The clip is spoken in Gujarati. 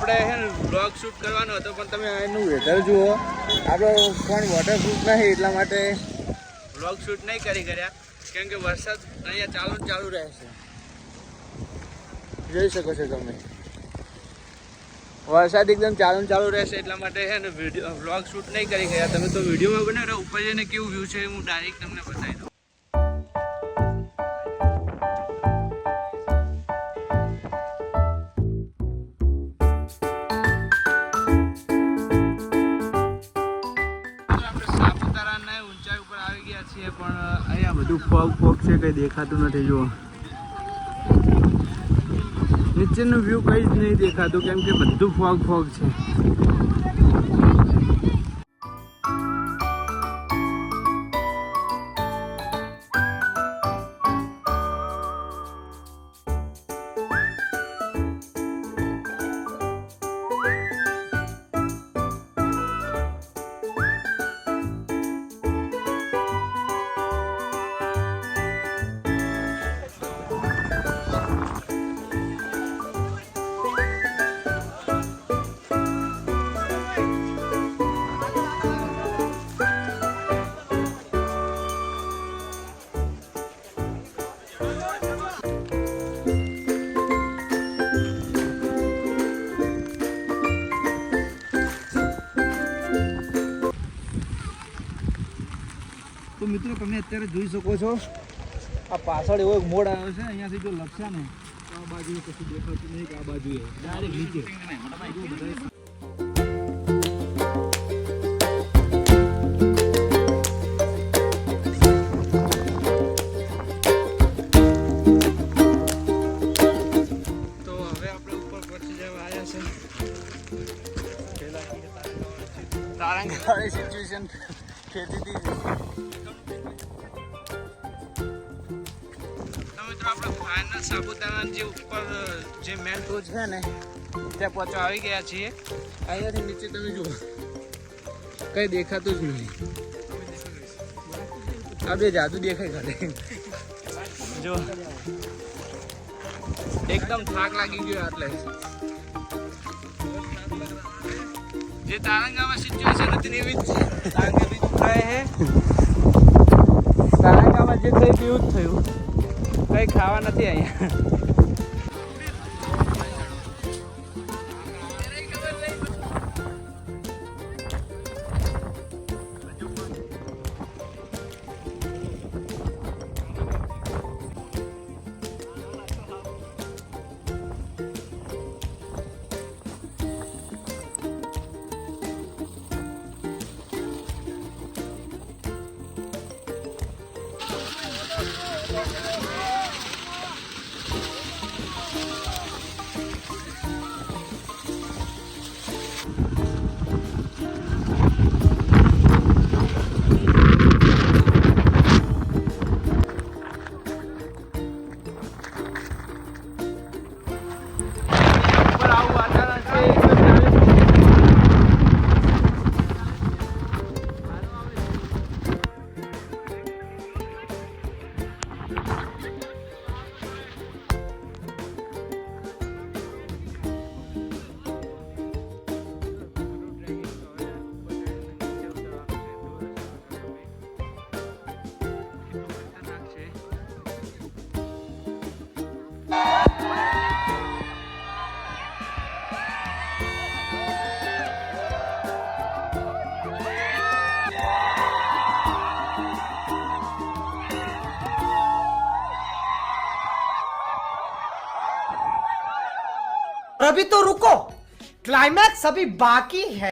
આપણે છે ને બ્લોગ શૂટ કરવાનો હતો, પણ તમે એનું વેધર જુઓ, આપણો ફોન વોટરપ્રૂફ નહીં એટલા માટે બ્લોગ શૂટ નહીં કર્યા, કેમ કે વરસાદ અહીંયા ચાલુ રહેશે. જોઈ શકો છો તમે, વરસાદ એકદમ ચાલુ રહેશે એટલા માટે છે ને બ્લોગ શૂટ નહીં કરી ગયા. તમે તો વિડીયોમાં બનાવો, ઉપર જઈને કેવું વ્યૂ છે હું ડાયરેક્ટ તમને બતાવી દઉં. સાપુતારાના ઊંચાઈ ઉપર આવી ગયા છીએ, પણ અહીંયા બધું ફોગ છે, કંઈ દેખાતું નથી. જુઓ નીચેનું વ્યૂ કંઈ જ નહીં દેખાતું, કેમ કે બધું ફોગ છે. તો મિત્રો તમે અત્યારે જોઈ શકો છો, આ પાછળ એવો એક મોડ આવ્યો છે. અહીંયાથી જો લખશે ને તો આ બાજુ કશું દેખાતું નહીં, કે આ બાજુ ડાયરેક્ટ નીચે. તો હવે આપણે ઉપર પહોંચી જવા આવ્યા છે. તારંગાવાળી સિચ્યુએશન ખેતી હતી. આપણે ફાઇનલ સાપુતારાના જે ઉપર જે મેન ટોચ છે ને ત્યાં પહોંચવા આવી ગયા છીએ. અહીંયાથી નીચે તમે જુઓ, કંઈ દેખાતું જ નથી. આ બે જાદુ દેખાય ખાલી. જો એકદમ થાક લાગી ગયો. એટલે જે તારંગામાં સિચ્યુએશન હતી ને એવી જ તારંગા બીજું થાય છે. તારંગામાં જે થયું એવું જ થયું, કંઈ ખાવા નથી અહીંયા. अभी तो रुको, क्लाइमैक्स अभी बाकी है.